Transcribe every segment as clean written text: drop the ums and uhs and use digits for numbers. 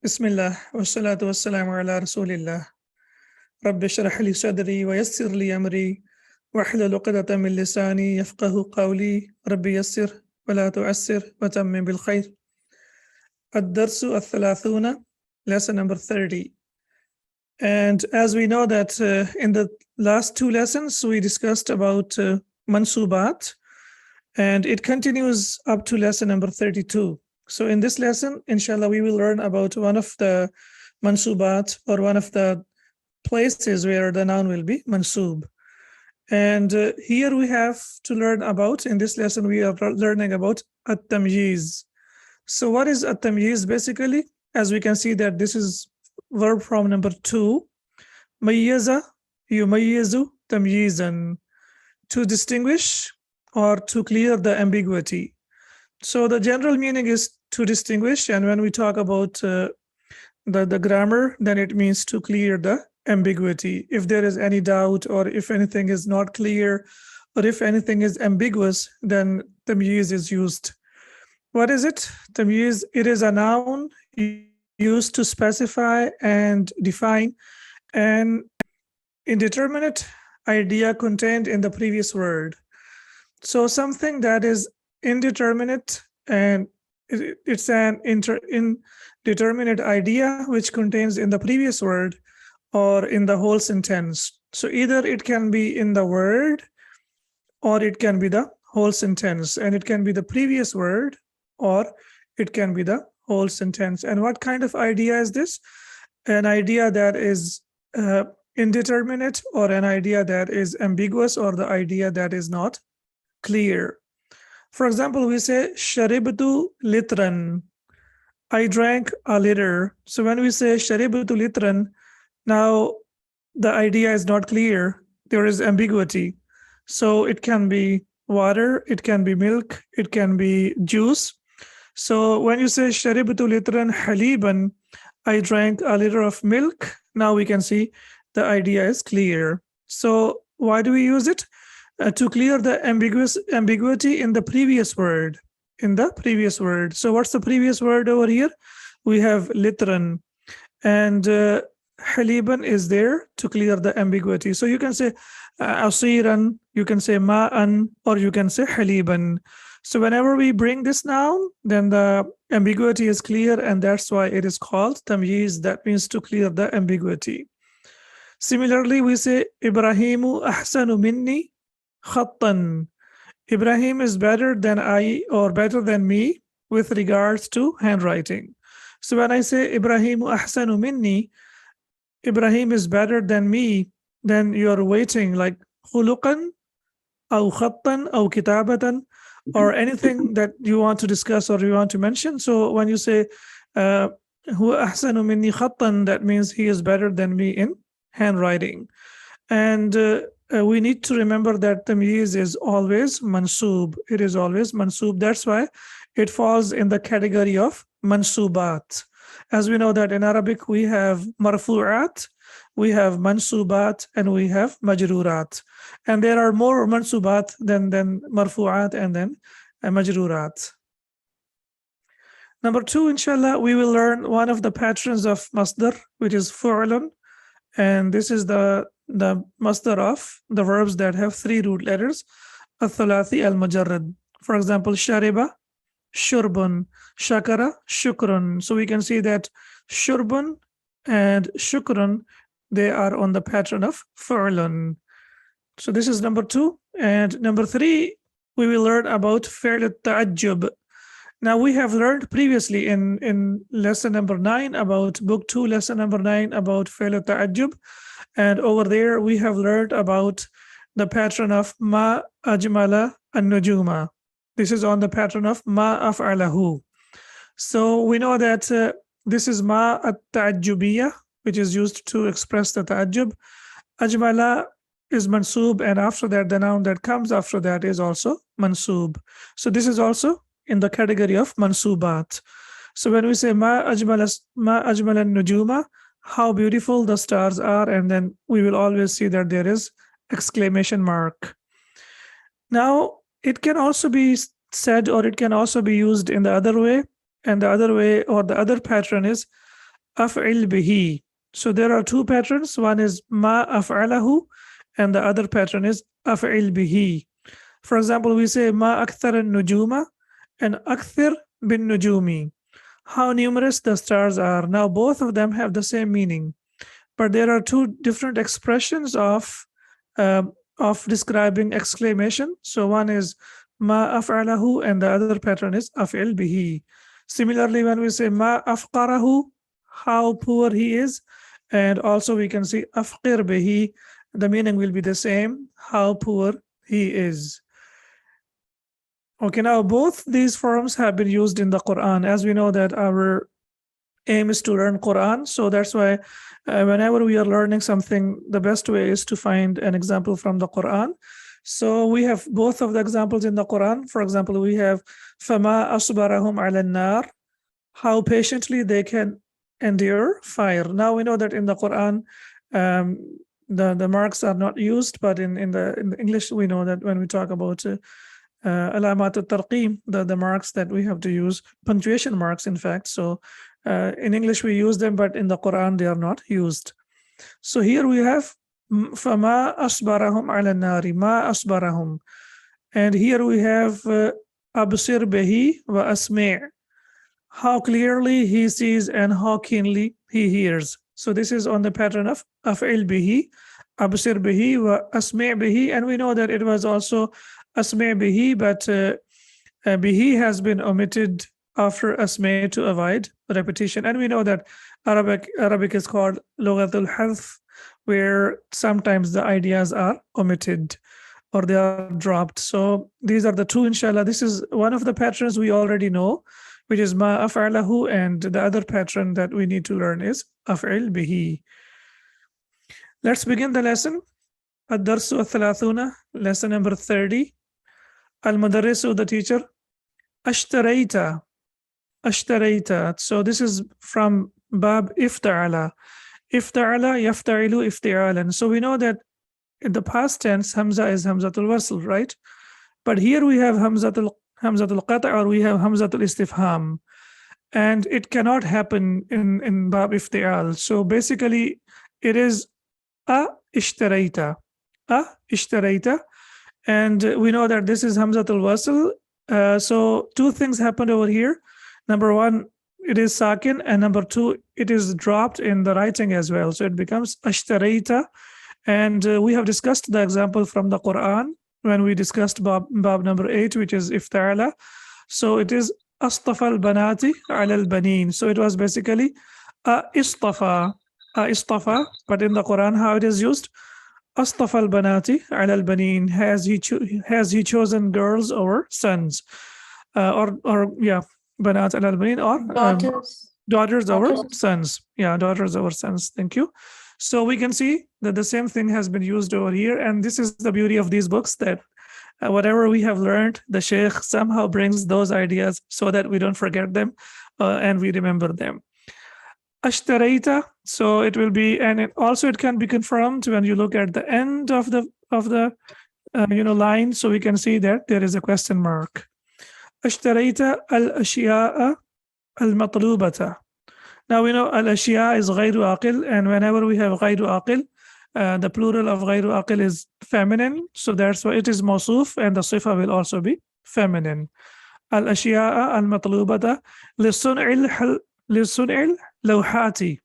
Bismillah, wassalatu wassalamu ala rasulillah. Rabbi shrah li sadri wa yassir li amri wahlul 'uqdatan min lisani yafqahu qawli. Rabbi yassir wa la tu'assir wa tammim bil khair. Ad-darsu al-thalathuna, lesson number 30. And as we know that in the last two lessons we discussed about mansubat, and it continues up to lesson number 32. So in this lesson, inshallah, we will learn about one of the mansubat, or one of the places where the noun will be mansub. And here we have to learn about, in this lesson, we are learning about at-tamyiz. So what is at-tamyiz basically? As we can see that this is verb from number 2, mayyaza, yumayyizu, tamyizan, to distinguish or to clear the ambiguity. So the general meaning is to distinguish, and when we talk about the grammar, then it means to clear the ambiguity. If there is any doubt, or if anything is not clear, or if anything is ambiguous, then tamyiz is used. What is it? Tamyiz, it is a noun used to specify and define an indeterminate idea contained in the previous word. So something that is indeterminate, and it's an indeterminate idea which contains in the previous word or in the whole sentence. So either it can be in the word or it can be the whole sentence, and it can be the previous word or it can be the whole sentence. And what kind of idea is this? An idea that is indeterminate, or an idea that is ambiguous, or the idea that is not clear. For example, we say sharibtu litran, I drank a liter. So when we say sharibtu litran, now the idea is not clear, there is ambiguity. So it can be water, it can be milk, it can be juice. So when you say sharibtu litran haliban, I drank a liter of milk, now we can see the idea is clear. So why do we use it? To clear the ambiguity in the previous word. So what's the previous word over here? We have litran, and haliban is there to clear the ambiguity. So you can say asiran, you can say ma'an, or you can say haliban. So whenever we bring this noun, then the ambiguity is clear, and that's why it is called tamyiz. That means to clear the ambiguity. Similarly, we say Ibrahimu ahsanu minni khattan. Ibrahim is better than I, or better than me, with regards to handwriting. So when I say Ibrahimu ahsanu minni, Ibrahim is better than me, then you are waiting like khuluqan, aw khattan, aw kitabatan, or anything that you want to discuss or you want to mention. So when you say huwa ahsanu minni khattan, that means he is better than me in handwriting. And we need to remember that tamyiz is always mansub. It is always mansub. That's why it falls in the category of mansubat. As we know that in Arabic we have marfu'at, we have mansubat, and we have majrurat. And there are more mansubat than marfu'at and then majrurat. Number 2, inshallah, we will learn one of the patterns of masdar, which is fu'lun. And this is the masdar of the verbs that have 3 root letters, al-thalathi al-mujarrad. For example, shariba, shurbun, shakara, shukrun. So we can see that shurbun and shukrun, they are on the pattern of fu'lun. So this is number 2. And number 3, we will learn about fi'l al-ta'ajjub. Now we have learned previously in lesson number 9 about book 2, lesson number 9 about fi'l al-ta'ajjub. And over there we have learned about the pattern of ma ajmala an-nujuma. This is on the pattern of ma af'alahu. So we know that this is ma at-ta'ajjubiyya, which is used to express the ta'ajjub. Ajmala is mansub, and after that the noun that comes after that is also mansub. So this is also in the category of mansubat. So when we say ma ajmala an-nujuma, how beautiful the stars are, and then we will always see that there is exclamation mark. Now it can also be said, or it can also be used in the other way, and the other way, or the other pattern is af'il bihi. So there are two patterns. One is ma af'alahu, and the other pattern is af'il bihi. For example, we say ma akthar nujuma and akthir bin nujumi. How numerous the stars are. Now both of them have the same meaning, but there are two different expressions of describing exclamation. So one is ma af'alahu and the other pattern is af'il bihi. Similarly, when we say ma afqarahu, how poor he is, and also we can see afqir bihi, the meaning will be the same, how poor he is. Okay, now both these forms have been used in the Quran. As we know that our aim is to learn Quran, so that's why whenever we are learning something, the best way is to find an example from the Quran. So we have both of the examples in the Quran. For example, we have فَمَا أَصْبَرَهُمْ عَلَى النَّارِ, how patiently they can endure fire. Now we know that in the Quran, the marks are not used, but in the English, we know that when we talk about alamat al-tarqim, the marks that we have to use, punctuation marks, in fact. So in English, we use them, but in the Quran, they are not used. So here we have فَمَا أَصْبَرَهُمْ عَلَى النَّارِ مَا أَصْبَرَهُمْ. And here we have أَبْصِرْ بِهِ وَأَسْمِعْ, how clearly he sees and how keenly he hears. So this is on the pattern of af'il bihi, absir bihi wa asmi' bihi, and we know that it was also asmi' bihi, but bihi has been omitted after asmi' to avoid repetition. And we know that Arabic is called lughatul hadf, where sometimes the ideas are omitted or they are dropped. So these are the two, inshallah. This is one of the patterns we already know, which is ma af'alahu, and the other pattern that we need to learn is af'il bihi. Let's begin the lesson. Ad-darsu al-thalathuna, lesson number 30. Al-mudarrisu, the teacher. Ashtarayta. Ashtarayta. So this is from bab ifta'ala. Ifta'ala yafta'ilu ifti'alan. So we know that in the past tense, hamza is hamzatul wasl, right? But here we have hamzatul qata', or we have hamzatul istifham, and it cannot happen in bab ifti'al. So basically it is ishtarayta, and we know that this is hamzatul wasl. So two things happened over here. Number one, it is sakin, and number two, it is dropped in the writing as well. So it becomes ashtarayta. And we have discussed the example from the Quran when we discussed bab number 8, which is ifta'ala. So it is astafa al-banati ala al-banin. So it was basically istafa, but in the Quran, how it is used? Astafa al-banati ala al-banin. Has he chosen girls over sons? Or banat ala al-banin, or daughters over sons. Yeah, daughters over sons. Thank you. So we can see that the same thing has been used over here. And this is the beauty of these books, that whatever we have learned, the Sheikh somehow brings those ideas so that we don't forget them and we remember them. Ashtarayta, so it will be, and it can be confirmed when you look at the end of the line. So we can see that there is a question mark. Ashtarayta al-ashya'a al-matlubata. Now we know al-ashya is ghayru aqil, and whenever we have ghayru aqil, the plural of ghayru aqil is feminine, so that's why it is mawsuf, and the sifa will also be feminine. Al-ashya al-matlubata lisun'il lawhati,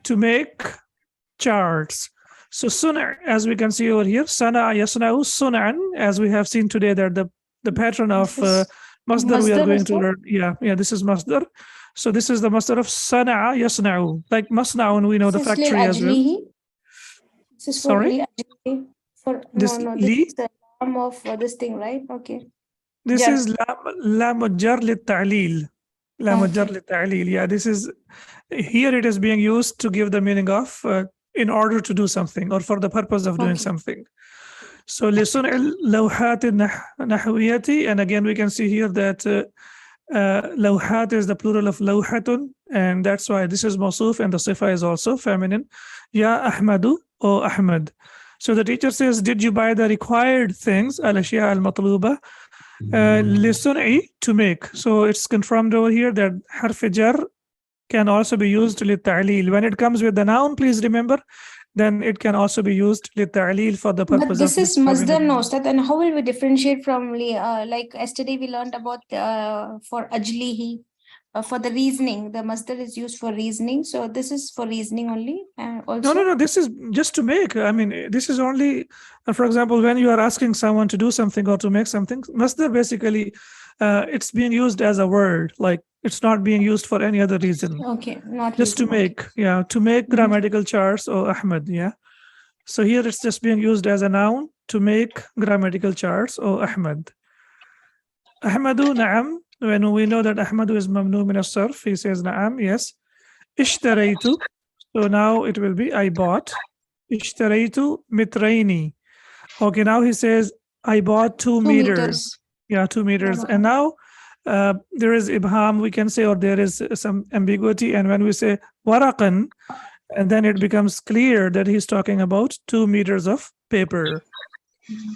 to make charts. So sun', as we can see over here, sana yasna'u sun'an, as we have seen today, that the pattern of masdar we are going to learn. Yeah, this is masdar. So this is the masdar of sana'a yasna'u, like masna'un, we know the factory as well. Sorry? This is the lam of this thing, right? Okay. This is lam jar lit-ta'lil. Lam jar lit-ta'lil. Yeah, this is, here it is being used to give the meaning of in order to do something, or for the purpose of doing something. So lisun'il lawhat nahwiyati, and again we can see here that lawhat is the plural of lawhatun, and that's why this is mawsuf, and the sifa is also feminine. Ya Ahmadu, O Ahmad. So the teacher says, did you buy the required things, al-ashya al-matluba, lisun'i, to make? So it's confirmed over here that harf jar can also be used للتعليل. When it comes with the noun, please remember, then it can also be used للتعليل for the purpose But this of is describing masdar, the no, noun. Ustad. And how will we differentiate from like yesterday we learned about for ajlihi, for the reasoning. The masdar is used for reasoning. So this is for reasoning only also? No. This is just to make. I mean, this is only, for example, when you are asking someone to do something or to make something, masdar basically, it's being used as a word. Like it's not being used for any other reason. Okay, not Just to reason. Okay. make, yeah, to make grammatical charts or Ahmed, yeah. So here it's just being used as a noun to make grammatical charts or Ahmed. Ahmadu, na'am. When we know that Ahmadu is mamnu min as-sarf, he says na'am, yes. Ishtaraytu. So now it will be I bought. Ishtaraytu mitraini. Okay, now he says I bought 2 meters. Yeah, 2 meters. And now there is ibham, we can say, or there is some ambiguity. And when we say waraqan, and then it becomes clear that he's talking about 2 meters of paper.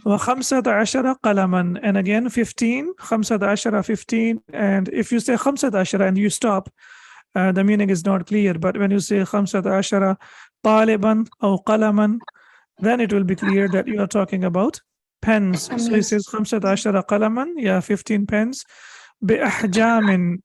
وخمسة عشر قلما, and again 15, خمسة عشر 15, and if you say خمسة عشر and you stop, the meaning is not clear. But when you say خمسة عشر طالبا أو قلما, then it will be clear that you are talking about pens. So he says خمسة عشر قلما, yeah, 15 pens. بأحجام,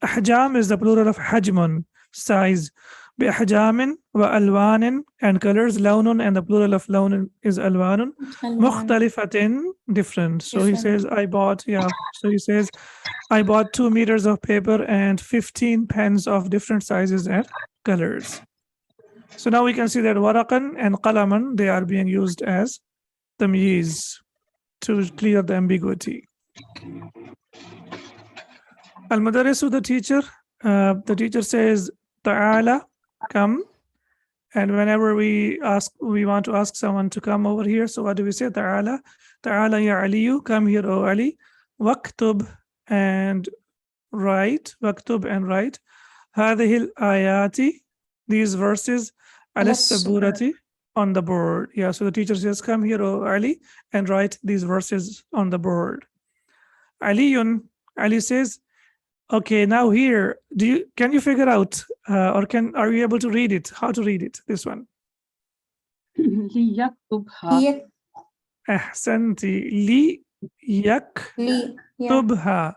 أحجام is the plural of حجم, size. بأحجام وألوان, and colors. لون, and the plural of لون is ألوان. مختلفة, different. So he says I bought, yeah. So he says I bought 2 meters of paper and 15 pens of different sizes and colors. So now we can see that waraqan and qalaman, they are being used as tamyiz to clear the ambiguity. Al-Mudarrisu, the teacher says ta'ala, come. And whenever we want to ask someone to come over here, so what do we say? Ta'ala ya Aliyu, come here, O Ali. Waktub, and write. Waktub, and write. Hadhihi al-ayati, these verses, ala saburati, on the board. Yeah, so the teacher says, come here, O Ali, and write these verses on the board. Aliyun, Ali says, okay, now here, can you figure out, or are you able to read it? How to read it? This one. ليكتبها. Ahsanti. Liyaktubha.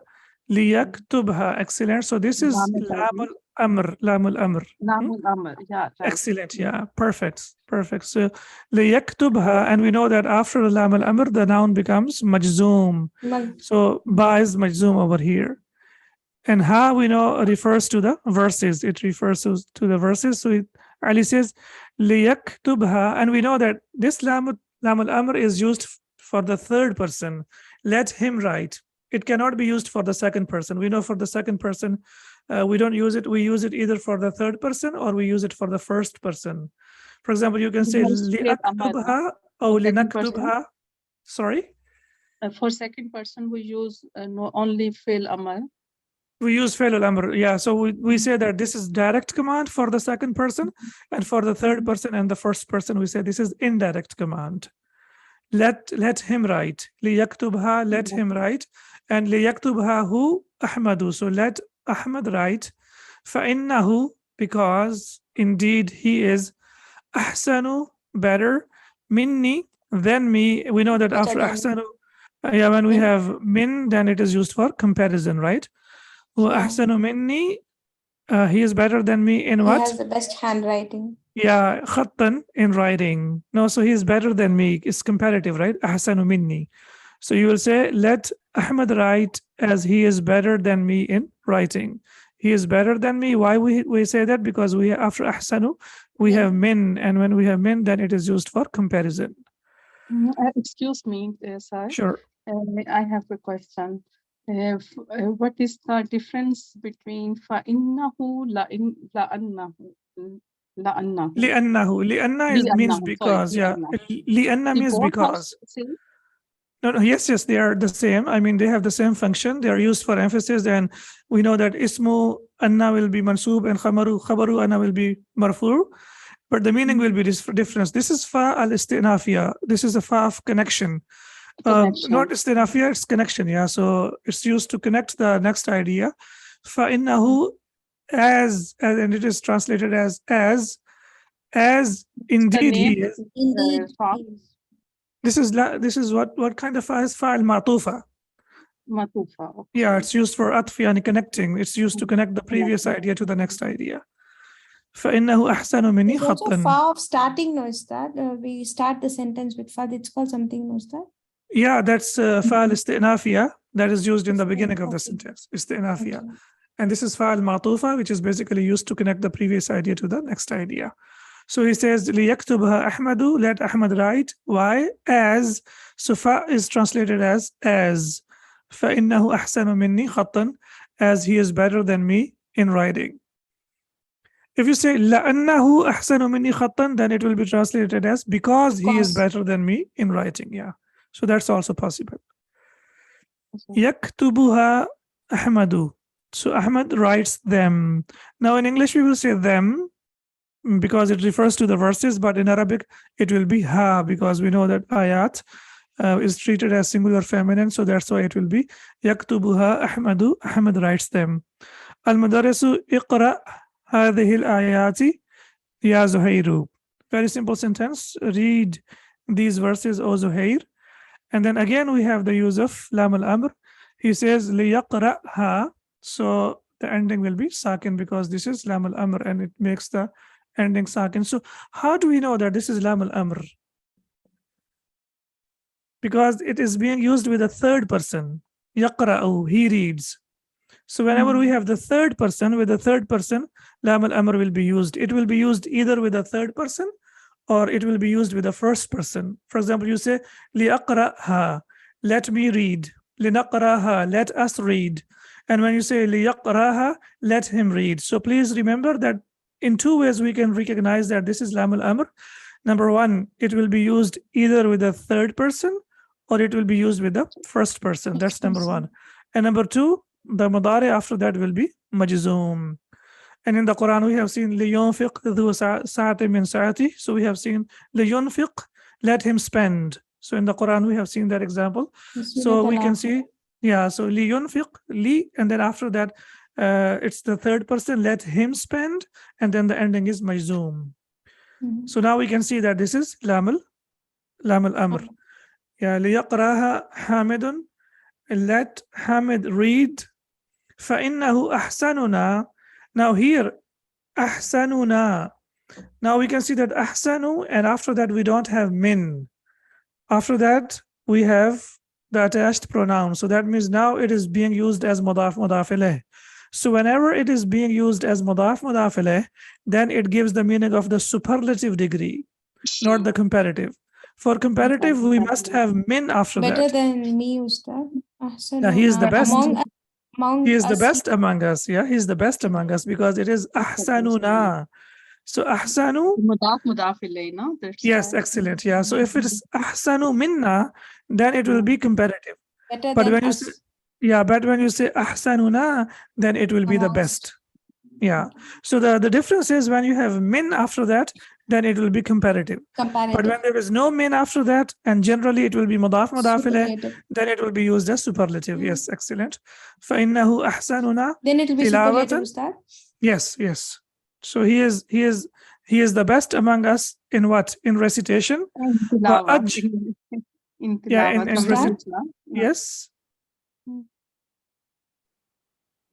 Liyaktubha. Excellent. So this is lamul amr. Lamul amr. Lamul amr. Yeah. Right. Excellent. Yeah. Perfect. So liyaktubha, and we know that after lamul amr, the noun becomes majzoom. So ba is majzoom over here. And ha, we know, refers to the verses. It refers to the verses. So Ali says, liyaktubha, and we know that this lamul amr is used for the third person. Let him write. It cannot be used for the second person. We know for the second person, we don't use it. We use it either for the third person or we use it for the first person. For example, you can say liyaktubha or linaktubha. Sorry? For second person, we use only fi'l amr. We use fi'l al-amr, yeah. So we say that this is direct command for the second person, and for the third person and the first person, we say this is indirect command. Let him write. Liyaktubha, let him write. And liyaktubha hu Ahmadu. So let Ahmad write. Fa'innahu, because indeed he is ahsanu, better, minni, than me. We know that after ahsanu, yeah, when we have min, then it is used for comparison, right? Ahsanu minni, he is better than me in what? He has the best handwriting. Yeah, khattan, in writing. No, so he is better than me. It's comparative, right? Ahsanu minni. So you will say, let Ahmad write as he is better than me in writing. He is better than me. Why we say that? Because we after ahsanu, we have min, and when we have min, then it is used for comparison. Excuse me, sir. Sure. I have a question. What is the difference between فَإِنَّهُ لَأَنَّهُ? لأنه means because, yeah. لأن means because. No, yes, they are the same. I mean, they have the same function. They are used for emphasis, and we know that ismu anna will be mansub and khabaru anna will be marfu, but the meaning will be different. This is fa al-istinafiyya. This is a fa of connection. Not istinafiyya, it's connection, yeah. So it's used to connect the next idea. فَإِنَّهُ and it is translated as indeed he name. is. Indeed. Fa- This is what kind of is fa'al ma'tufa. Matufa. Okay. Yeah, it's used for atfi and connecting. It's used to connect the previous idea to the next idea. فإنه أحسن مني There's also خطا. fa of starting, no, is that? We start the sentence with fa. It's called something, no, is that? Yeah, that's fa'al isti'nafiyah that is used in the beginning of the Okay. sentence. Isti'nafiyah. Okay. And this is fa'al ma'tufa, which is basically used to connect the previous idea to the next idea. So he says, لِيَكْتُبْهَا أَحْمَدُ, let Ahmad write. Why? As. So fa is translated as. فَإِنَّهُ أَحْسَنُ مِنِّي خَطًّا, as he is better than me in writing. If you say لَأَنَّهُ أَحْسَنُ مِنِّي خَطًّا, then it will be translated as because he is better than me in writing. Yeah. So that's also possible. يَكْتُبُهَا أَحْمَدُ. So Ahmad writes them. Now in English we will say them because it refers to the verses, but in Arabic it will be ha, because we know that ayat is treated as singular feminine, so that's why it will be yaktubuha Ahmadu. Ahmad writes them. Al-Mudarrisu iqra hadhihi al-ayati ya Zuhairu. Very simple sentence. Read these verses, O Zuhair. And then again we have the use of lam al-amr. He says liyaqra'ha, so the ending will be sakin because this is lam al-amr and it makes the ending sakin. So how do we know that this is lam al-amr? Because it is being used with a third person. Yaqra'u, he reads. So whenever we have the third person, with the third person, lam al-amr will be used. It will be used either with a third person or it will be used with the first person. For example, you say liaqra'ha, let me read. Linaqraha, let us read. And when you say liyaqraha, let him read. So please remember that in two ways we can recognize that this is lam al-amr. Number one, it will be used either with the third person or it will be used with the first person. That's number one. And number two, the mudari after that will be majzoom. And in the Quran, we have seen لِيُنْفِقْ ذُو سَعَةٍ مِّن سَعَتِهِ. So we have seen لِيُنْفِقْ, let him spend. So in the Quran, we have seen that example. So we can see, yeah, so لِيُنْفِقْ, li, and then after that, it's the third person, let him spend, and then the ending is majzoom. So now we can see that this is lam al-amr. Yeah, لِيَقْرَاهَا حَامِدٌ, let Hamid read. فَإِنَّهُ أَحْسَنُنَا. Now here, أَحْسَنُنَا. Now we can see that أحسن, and after that we don't have min. After that we have the attached pronoun. So that means now it is being used as mudaf ilayh. So whenever it is being used as mudaf ilayh, then it gives the meaning of the superlative degree, not the comparative. For comparative, we must have min after Better that. than me, Ustad. Yeah, he is the best. Among He is the us, best among us. Yeah, he's the best among us because it is ahsanuna. So ahsanu. Mudaf ilay, no? Yes, excellent. Yeah. So if it is ahsanu minna, then it will be comparative. better But than when you us. say, yeah, but when you say ahsanuna, then it will be the best. Yeah. So the difference is when you have min after that, then it will be comparative. But when there is no min after that, and generally it will be mudaf ilayh, then it will be used as superlative. Yes, excellent. فَإِنَّهُ أَحْسَنُنَا Then it will be tilawatan. superlative, Ustad. Yes, yes. So he is the best among us in what? In recitation. In Yeah, in tilawat. yes.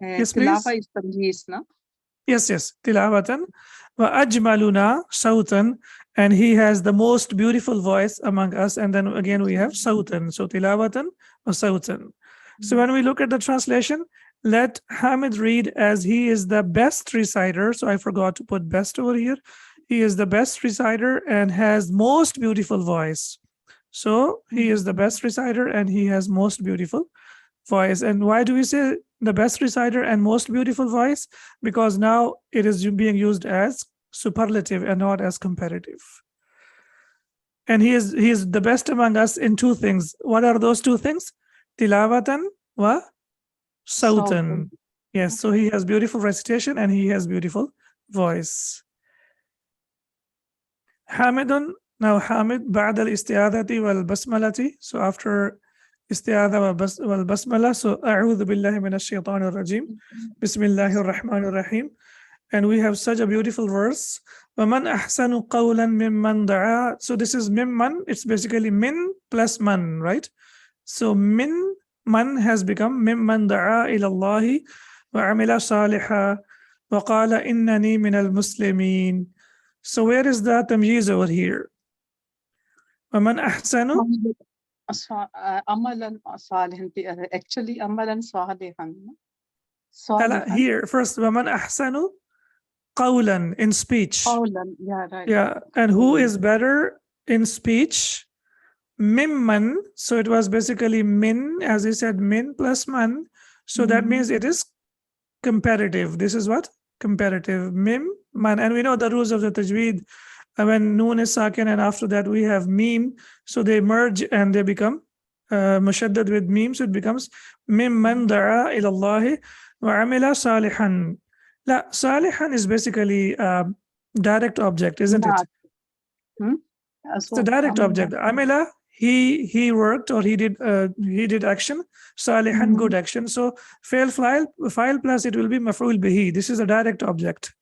Yes, Tilawa please. is tamjiz, no? Yes, tilawatan wa ajmaluna sautan, and he has the most beautiful voice among us. And then again we have sautan. So tilawatan wa sautan. So when we look at the translation, let Hamid read as he is the best reciter. So I forgot to put best over here. He is the best reciter and has most beautiful voice. So he is the best reciter and he has most beautiful voice. And why do we say the best reciter and most beautiful voice? Because now it is being used as superlative and not as comparative. And he is the best among us in two things. What are those two things? Tilawatan wa sautan. Yes, so he has beautiful recitation and he has beautiful voice. Hamidun. Now Hamid ba'd al-isti'adati wal basmalati. So after isti'adha wal basmala. So a'udhu billahi minash shaitanir rajim. Bismillahir rahmanir rahim. And we have such a beautiful verse. وَمَنْ أَحْسَنُ قَوْلًا مِمَّنْ دَعَا. So this is mimman. It's basically min plus man, right? So min man has become mimman da'a ila Allahi wa amila salihah wa qala innani min al-muslimin. So where is the tamyiz over here? وَمَنْ أَحْسَنُ Amalan salihan. Actually, amalan salihan. Here first, وَمَنْ أَحْسَنُ قَوْلًا in speech. Qawlan. Yeah, right. Yeah, and who is better in speech? Mimman. So it was basically min, as he said, min plus man. So that means it is comparative. This is what? Comparative. Mim, man. And we know the rules of the tajweed. When noon is sakin and after that we have mim. So they merge and they become mushaddad with mim. So it becomes mimman da'a ila Allahi wa amila salihan. La, salihan is basically direct object, isn't it? It's a direct object. Amila, he worked or he did action. Salihan, good action. So file plus it will be maf'ul bihi. This is a direct object.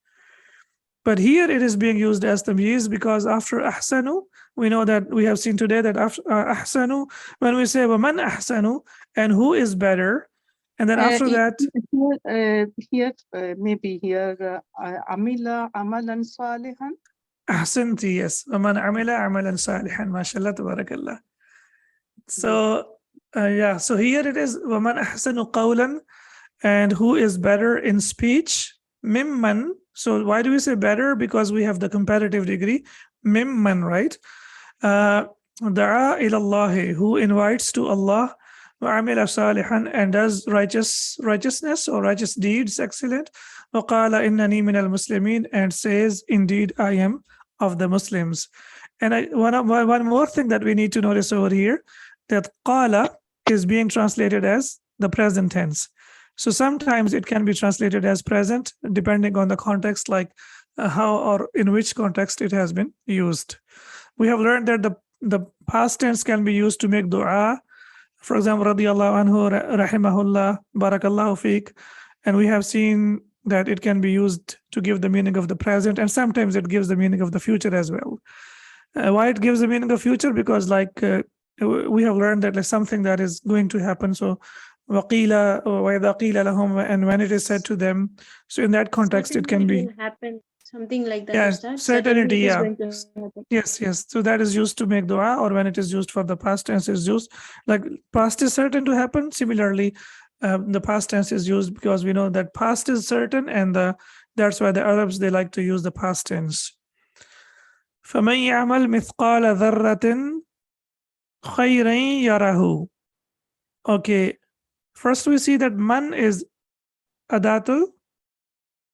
But here it is being used as tamyiz because after ahsanu, we know that we have seen today that after ahsanu, when we say waman ahsanu, and who is better, and then after that maybe here amila amalan salihan. ahsanti, yes, waman amila amalan salihan, mashallah, tabarakallah. So yeah, so here it is waman ahsanu qawlan, and who is better in speech, mimman. So why do we say better? Because we have the comparative degree, mimman, right? Da'a ila Allahi, who invites to Allah, wa amila salihan, and does righteousness or righteous deeds, excellent. Wa qala innani min al-muslimin, and says, indeed I am of the Muslims. And one more thing that we need to notice over here, that qala is being translated as the present tense. So sometimes it can be translated as present, depending on the context, like how or in which context it has been used. We have learned that the past tense can be used to make dua. For example, radiyallahu anhu, rahimahullah, barakallahu fiqh. And we have seen that it can be used to give the meaning of the present, and sometimes it gives the meaning of the future as well. Why it gives the meaning of future? Because like we have learned that like something that is going to happen. So وَقِيلَ وَإِذَا قِيلَ لَهُمْ, and when it is said to them. So in that context, it can be happen, something like that. yeah, certainty. Yeah, Yes. yes. So that is used to make dua, or when it is used for the past tense is used like past is certain to happen. Similarly, the past tense is used because we know that past is certain, and that's why the Arabs, they like to use the past tense. فَمَنْ يَعْمَلْ مِثْقَالَ ذَرَّةٍ خَيْرًا يَرَهُ. Okay. First, we see that man is adatul.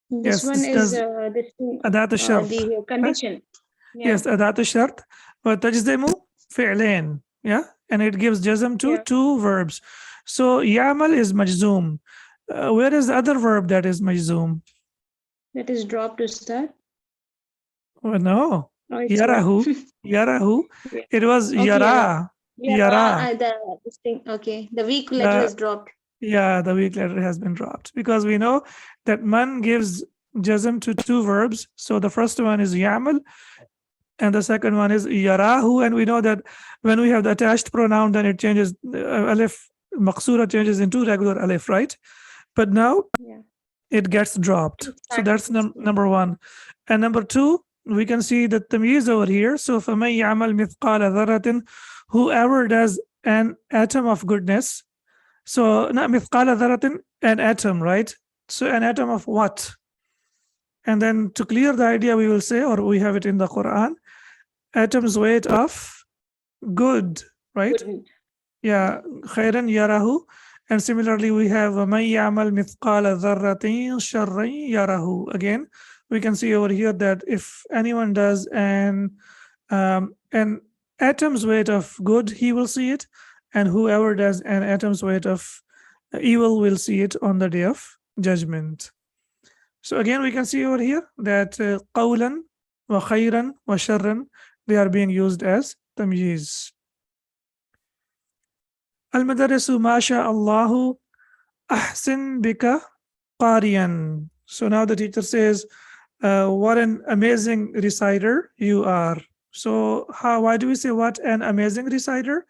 This Yes, one this is this thing, adatul shart. the condition. Yeah. Yes, adatul shart. Wa tajzimu fi'lain. Yeah, and it gives jazm to two verbs. So yamal is majzoom. Where is the other verb that is majzoom? That is dropped to start. Oh, no. Oh, it's Yarahu. Yarahu. Yeah. It was Okay, yara. Yara. This thing. Okay, the weak letter is dropped. Yeah, the weak letter has been dropped because we know that man gives jazm to two verbs. So the first one is yamal and the second one is yarahu. And we know that when we have the attached pronoun, then it changes, alif maqsura changes into regular alif, right? But now it gets dropped. So that's number one. And number two, we can see the tamyiz over here. So فَمَنْ يَعْمَلْ مِثْقَالَ ذَرَّةٍ, whoever does an atom of goodness. So not mithqala dharatin, an atom, right? So an atom of what? And then to clear the idea, we will say, or we have it in the Quran, atom's weight of good, right? Yeah, khairan yarahu. And similarly, we have وَمَنْ يَعْمَلْ مِثْقَالَ ذَرَّةٍ شَرًّا يَرَهُ. Again, we can see over here that if anyone does an atom's weight of good, he will see it. And whoever does an atom's weight of evil will see it on the day of judgment. So again, we can see over here that qawlan wa khayran wa sharran, they are being used as tamyiz. Al-Madarrisu Masha Allahu Ahsin Bika Qariyan. So now the teacher says, what an amazing reciter you are. So why do we say what an amazing reciter?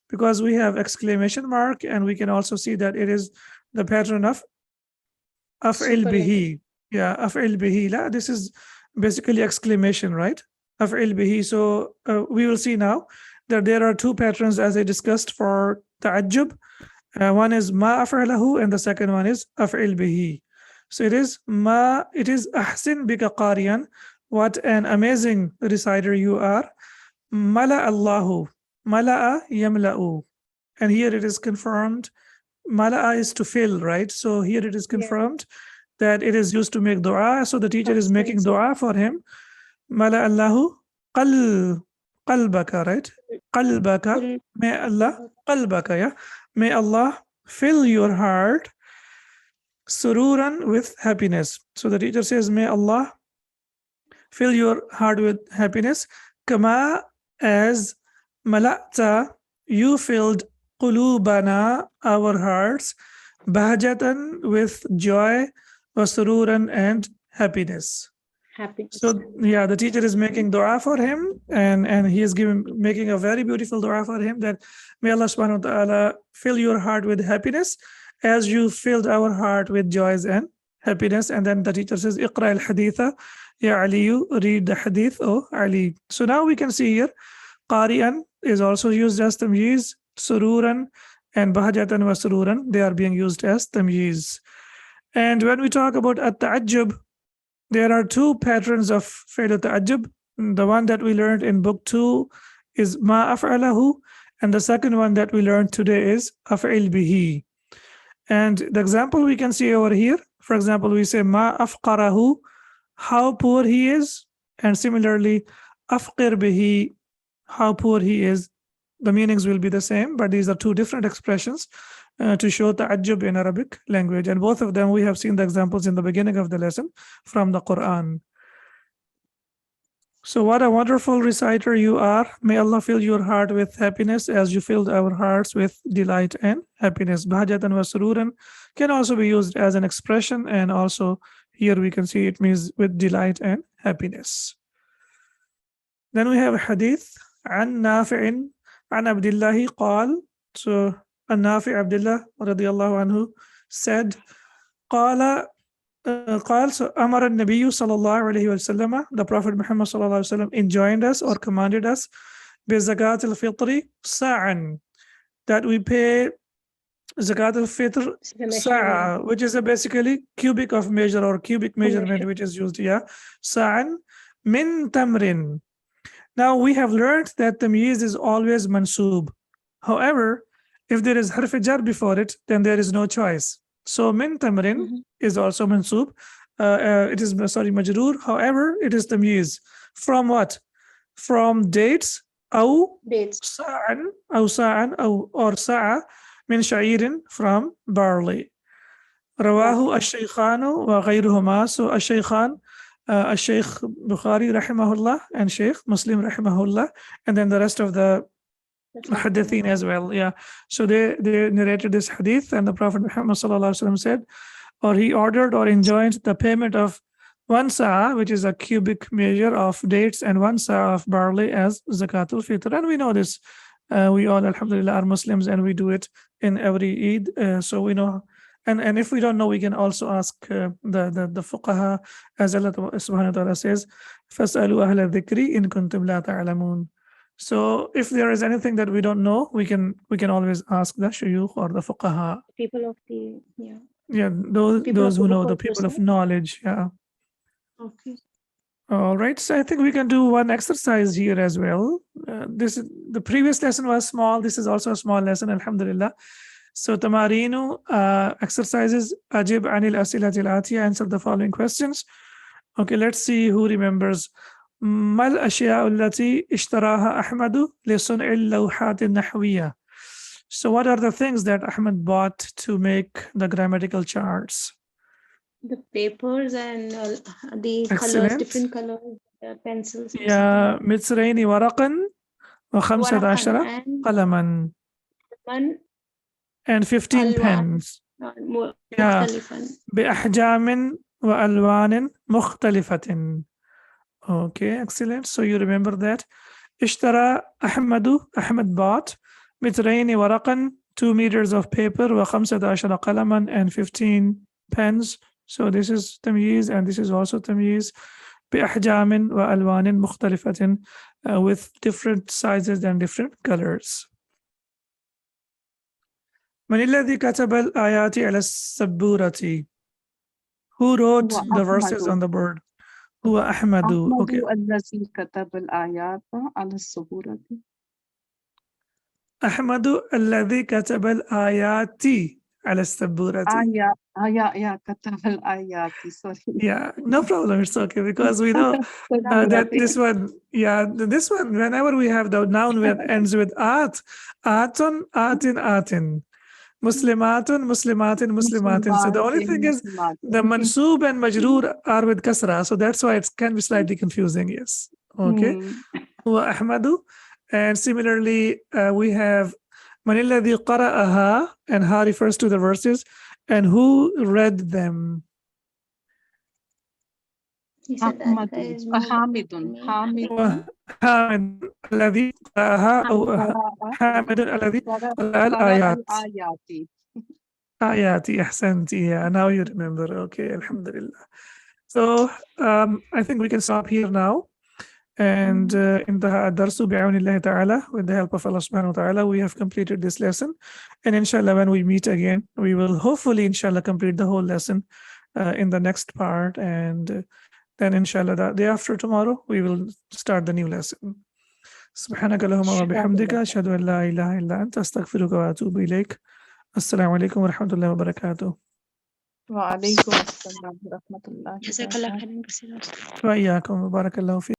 Because we have exclamation mark, and we can also see that it is the pattern of af'il Superlative. bihi. Yeah, af'il bihi. This is basically exclamation, right? Af'il bihi. So we will see now that there are two patterns as I discussed for ta'ajjub. One is ma af'alahu and the second one is af'il bihi. So it is ahsin bika qariyan. What an amazing reciter you are. Mala Allahu. Mala'a yamla'u. And here it is confirmed. Mala'a is to fill, right? So here it is confirmed that it is used to make dua. So the teacher is making dua for him. Mala Allahu qalbaka, right? Qalbaka. May Allah qalbaka, yeah. May Allah fill your heart sururan with happiness. So the teacher says, may Allah fill your heart with happiness. Kama, as mala'ta, you filled qulubana, our hearts, bahjatan, with joy, wa sururan, and happiness. So yeah, the teacher is making dua for him, and he is making a very beautiful dua for him, that may Allah subhanahu wa ta'ala fill your heart with happiness as you filled our heart with joys and happiness. And then the teacher says, Iqra al-haditha, ya Aliyu, read the hadith, oh Ali. So now we can see here, Qari'an is also used as tamyiz, sururan and bahjatan wa sururan, they are being used as tamyiz. And when we talk about at-ta'ajjub, there are two patterns of fi'l at-ta'ajjub. The one that we learned in book 2 is ma af'alahu, and the second one that we learned today is af'il bihi. And the example we can see over here, for example, we say ma afqarahu, how poor he is, and similarly afqir bihi, how poor he is. The meanings will be the same, but these are two different expressions to show ta'ajjub in Arabic language. And both of them, we have seen the examples in the beginning of the lesson from the Quran. So what a wonderful reciter you are. May Allah fill your heart with happiness as you filled our hearts with delight and happiness. Bahjatan wa sururan can also be used as an expression, and also here we can see it means with delight and happiness. Then we have a hadith an Nafi'in an Abdillahi qal. So An-Nafi' Abdullah radiyallahu anhu said, قال so Amar al-Nabiy sallallahu alayhi wa sallam, the Prophet Muhammad sallallahu alayhi wa sallam enjoined us or commanded us bi zakat al-fitri sa'an, that we pay zakat al-fitr sa'a, which is a basically cubic of measure or cubic measurement which is used here. Sa'an min tamrin. Now we have learned that tamyiz is always mansub. However, if there is harf jar before it, then there is no choice. So min tamrin is also mansub. It is majroor. However, it is tamyiz. From what? From dates. Sa'an or sa'a min sha'irin, from barley. Rawahu ash-shaykhanu wa ghayruhuma. So ash-shaykhan, Shaykh Bukhari rahimahullah and Shaykh Muslim rahimahullah, and then the rest of the hadithin as well. Yeah, so they narrated this hadith, and the Prophet Muhammad sallallahu alaihi wasallam said, or he ordered or enjoined the payment of 1 sa'a, which is a cubic measure of dates, and 1 sa'a of barley as zakatul fitr. And we know this, we all alhamdulillah are Muslims, and we do it in every Eid, so we know. And if we don't know, we can also ask the fuqaha, as Allah subhanahu wa ta'ala says, فَاسْأَلُوا أَهْلَ الذِّكْرِ إِن كُنْتُمْ لَا تَعْلَمُونَ. So if there is anything that we don't know, we can always ask the shuyukh or the fuqaha. People of the, those who know, the people of knowledge. Yeah. Okay. All right. So I think we can do one exercise here as well. The previous lesson was small. This is also a small lesson, alhamdulillah. So tamarinu exercises, ajib anil asilatil atiya, answer the following questions. Okay, let's see who remembers. Mal ashya allati ishtaraha Ahmadu li sun'il lawhat an-nahwiyya. So what are the things that Ahmad bought to make the grammatical charts? The papers and the Excellent. colors, different colors, pencils. Yeah, mitzraini waraqan wa khamsata ashara qalaman. and 15 ألوان. pens. Yeah. مختلفا. بأحجام وألوان مختلفة. Okay, excellent. So you remember that. اشترى أحمد bought مترين ورقا 2 meters of paper و15 قلما and 15 pens. So this is تمييز and this is also تمييز. بأحجام وألوان مختلفة with different sizes and different colors. من الذي كتب الآيات على السبورة? Who wrote هو the verses أحمد. on the board? هو أحمد. Okay. الذي كتب الآيات على السبورة. أحمد الذي كتب الآيات على السبورة. Yeah, كتب الآيات. Sorry. Yeah, no problem. It's okay because we know that this one, whenever we have the noun that ends with at, atun, atin, atin, muslimatun, muslimatin, muslimatin. So the only thing is the mansoob and majroor are with kasra. So that's why it can be slightly confusing. Yes. Okay. Huwa Ahmadu. And similarly, we have Man alladhi qara'aha, and ha refers to the verses, and who read them. حامد الذي قرأها أو حامد الذي قرأ الآيات. آياتي أحسنتي. Yeah, now you remember. Okay, alhamdulillah. So I think we can stop here now. And انتهى الدرس بعون الله تعالى. With the help of Allah subhanahu wa ta'ala, we have completed this lesson. And inshallah, when we meet again, we will hopefully, inshallah, complete the whole lesson in the next part. And then inshallah, the day after tomorrow, we will start the new lesson. سبحانك اللهم وبحمدك أشهد أن لا إله إلا أنت أستغفرك وأتوب إليك. السلام عليكم ورحمة الله وبركاته. وعليكم السلام ورحمة الله وبركاته. جزاك الله خيرا. وإياكم وبارك الله فيكم.